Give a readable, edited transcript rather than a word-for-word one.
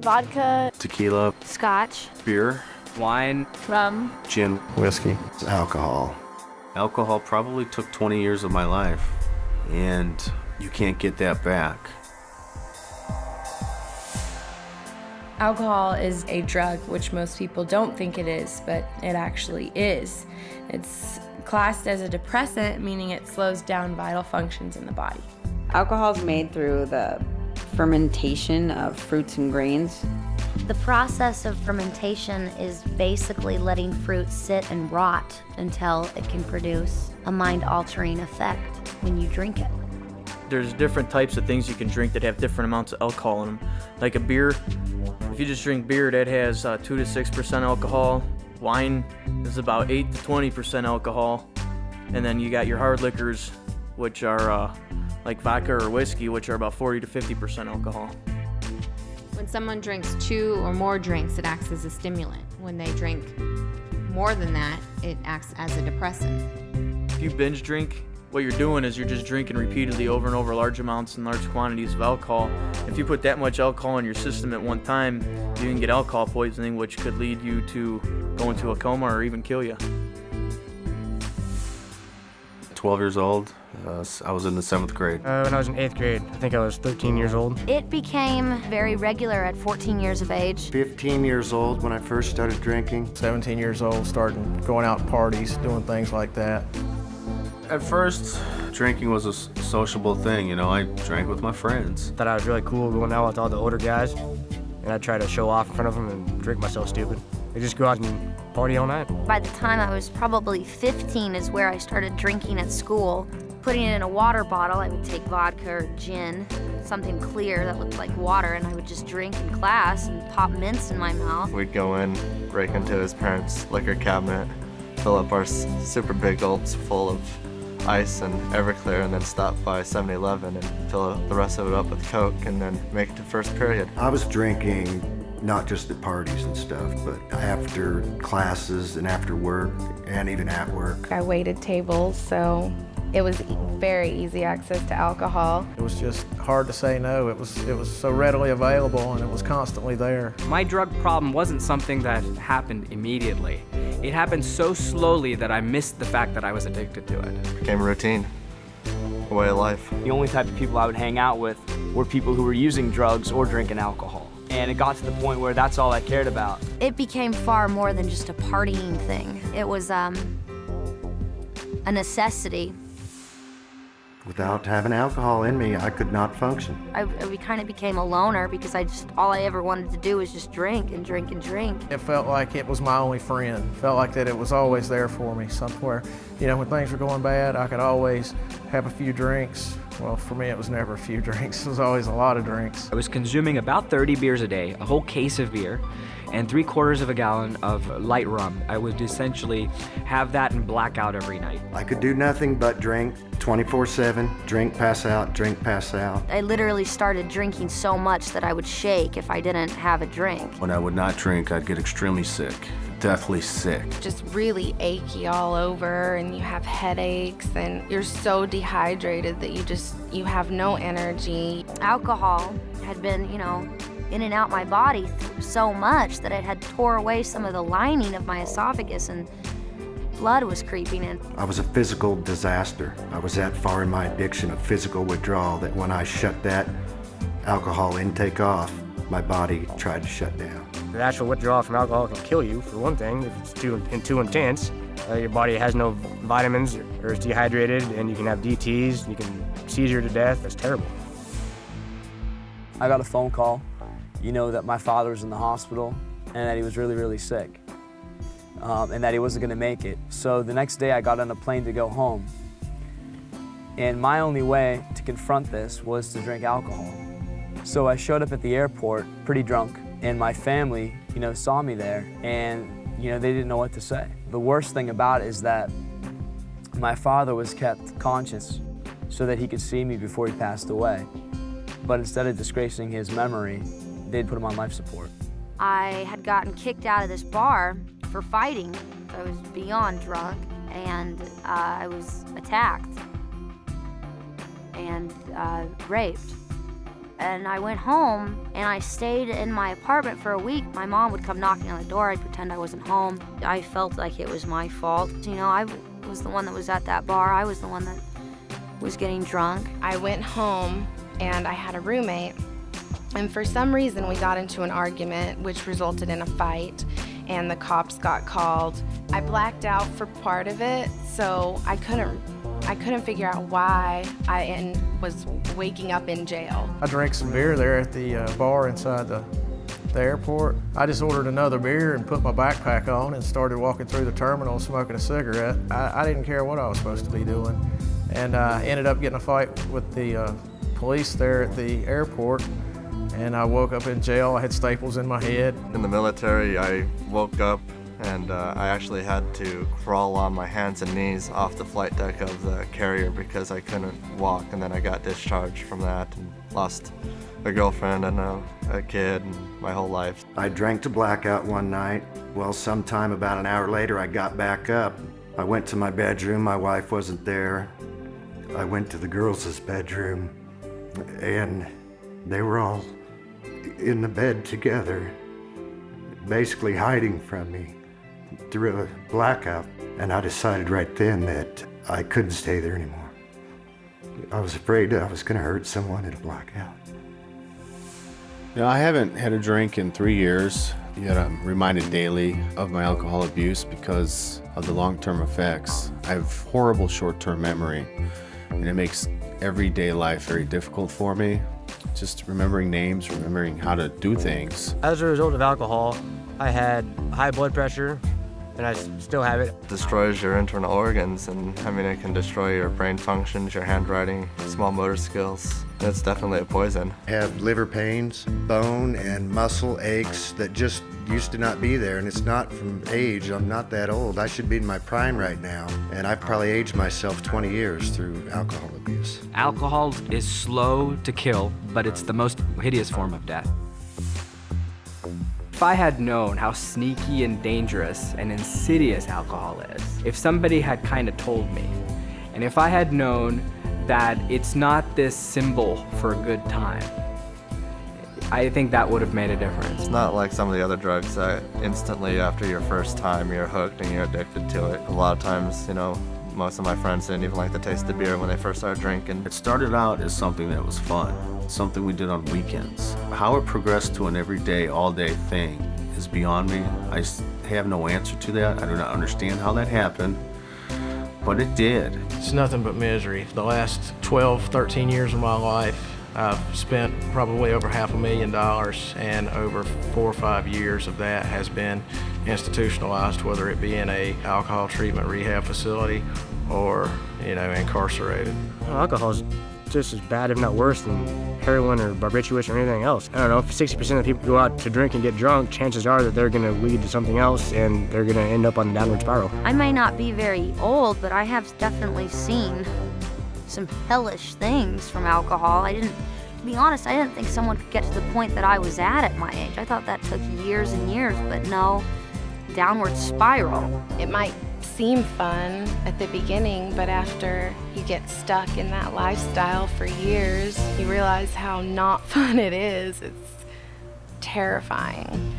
Vodka, tequila, scotch, beer, wine, rum, gin, whiskey, alcohol. Alcohol probably took 20 years of my life, and you can't get that back. Alcohol is a drug, which most people don't think it is, but it actually is. It's classed as a depressant, meaning it slows down vital functions in the body. Alcohol is made through the fermentation of fruits and grains. The process of fermentation is basically letting fruit sit and rot until it can produce a mind-altering effect when you drink it. There's different types of things you can drink that have different amounts of alcohol in them. Like a beer, if you just drink beer, that has 2 to 6% alcohol. Wine is about 8 to 20% alcohol. And then you got your hard liquors, which are like vodka or whiskey, which are about 40 to 50% alcohol. When someone drinks 2 or more drinks, it acts as a stimulant. When they drink more than that, it acts as a depressant. If you binge drink, what you're doing is you're just drinking repeatedly over and over large amounts and large quantities of alcohol. If you put that much alcohol in your system at one time, you can get alcohol poisoning, which could lead you to go into a coma or even kill you. 12 years old, I was in the 7th grade. When I was in 8th grade, I think I was 13 years old. It became very regular at 14 years of age. 15 years old when I first started drinking. 17 years old, starting going out to parties, doing things like that. At first, drinking was a sociable thing, you know, I drank with my friends. Thought I was really cool going out with all the older guys, and I'd try to show off in front of them and drink myself stupid. They just go out and party all night. By the time I was probably 15 is where I started drinking at school. Putting it in a water bottle, I would take vodka or gin, something clear that looked like water, and I would just drink in class and pop mints in my mouth. We'd go in, break into his parents' liquor cabinet, fill up our super big gulps full of ice and Everclear, and then stop by 7-Eleven and fill the rest of it up with Coke, and then make it to first period. I was drinking not just at parties and stuff, but after classes and after work and even at work. I waited tables, so it was very easy access to alcohol. It was just hard to say no. It was so readily available, and it was constantly there. My drug problem wasn't something that happened immediately. It happened so slowly that I missed the fact that I was addicted to it. It became a routine, a way of life. The only type of people I would hang out with were people who were using drugs or drinking alcohol. And it got to the point where that's all I cared about. It became far more than just a partying thing. It was a necessity. Without having alcohol in me, I could not function. I kind of became a loner because all I ever wanted to do was just drink and drink and drink. It felt like it was my only friend. Felt like that it was always there for me somewhere. You know, when things were going bad, I could always have a few drinks. Well, for me, it was never a few drinks. It was always a lot of drinks. I was consuming about 30 beers a day, a whole case of beer, and 3/4 of a gallon of light rum. I would essentially have that and black out every night. I could do nothing but drink 24/7, drink, pass out, drink, pass out. I literally started drinking so much that I would shake if I didn't have a drink. When I would not drink, I'd get extremely sick, deathly sick. Just really achy all over, and you have headaches, and you're so dehydrated that you have no energy. Alcohol had been, in and out my body so much that it had tore away some of the lining of my esophagus, and blood was creeping in. I was a physical disaster. I was that far in my addiction of physical withdrawal that when I shut that alcohol intake off, my body tried to shut down. The actual withdrawal from alcohol can kill you, for one thing, if it's too intense. Your body has no vitamins or is dehydrated, and you can have DTs, you can seizure to death. That's terrible. I got a phone call, that my father was in the hospital and that he was really, really sick, and that he wasn't going to make it. So the next day I got on a plane to go home, and my only way to confront this was to drink alcohol. So I showed up at the airport pretty drunk, and my family, saw me there, and, they didn't know what to say. The worst thing about it is that my father was kept conscious so that he could see me before he passed away. But instead of disgracing his memory, they'd put him on life support. I had gotten kicked out of this bar for fighting. I was beyond drunk, and I was attacked and raped. And I went home and I stayed in my apartment for a week. My mom would come knocking on the door. I'd pretend I wasn't home. I felt like it was my fault. You know, I was the one that was at that bar. I was the one that was getting drunk. I went home and I had a roommate, and for some reason we got into an argument which resulted in a fight, and the cops got called. I blacked out for part of it, so I couldn't figure out why I was waking up in jail. I drank some beer there at the bar inside the airport. I just ordered another beer and put my backpack on and started walking through the terminal smoking a cigarette. I didn't care what I was supposed to be doing, and I ended up getting a fight with the police there at the airport, and I woke up in jail. I had staples in my head. In the military, I woke up and I actually had to crawl on my hands and knees off the flight deck of the carrier because I couldn't walk, and then I got discharged from that and lost a girlfriend and a kid and my whole life. I drank to blackout one night. Well, sometime about an hour later, I got back up. I went to my bedroom. My wife wasn't there. I went to the girls' bedroom, and they were all in the bed together, basically hiding from me through a blackout. And I decided right then that I couldn't stay there anymore. I was afraid that I was going to hurt someone in a blackout. You know, I haven't had a drink in 3 years, yet I'm reminded daily of my alcohol abuse because of the long-term effects. I have horrible short-term memory, and it makes everyday life very difficult for me. Just remembering names, remembering how to do things. As a result of alcohol, I had high blood pressure, and I still have it. It destroys your internal organs, and I mean, it can destroy your brain functions, your handwriting, small motor skills. It's definitely a poison. I have liver pains, bone and muscle aches that just used to not be there, and it's not from age. I'm not that old. I should be in my prime right now, and I've probably aged myself 20 years through alcohol abuse. Alcohol is slow to kill, but it's the most hideous form of death. If I had known how sneaky and dangerous and insidious alcohol is, if somebody had kind of told me, and if I had known that it's not this symbol for a good time, I think that would have made a difference. It's not like some of the other drugs that instantly after your first time you're hooked and you're addicted to it. A lot of times, you know, most of my friends didn't even like the taste of beer when they first started drinking. It started out as something that was fun, something we did on weekends. How it progressed to an everyday, all-day thing is beyond me. I have no answer to that. I do not understand how that happened, but it did. It's nothing but misery. The last 12, 13 years of my life, I've spent probably over $500,000, and over 4 or 5 years of that has been institutionalized, whether it be in a alcohol treatment rehab facility or, you know, incarcerated. Alcohol's just as bad, if not worse, than heroin or barbiturates or anything else. I don't know, if 60% of people go out to drink and get drunk, chances are that they're gonna lead to something else and they're gonna end up on a downward spiral. I may not be very old, but I have definitely seen some hellish things from alcohol. To be honest, I didn't think someone could get to the point that I was at my age. I thought that took years and years, but no, downward spiral. It might seem fun at the beginning, but after you get stuck in that lifestyle for years, you realize how not fun it is. It's terrifying.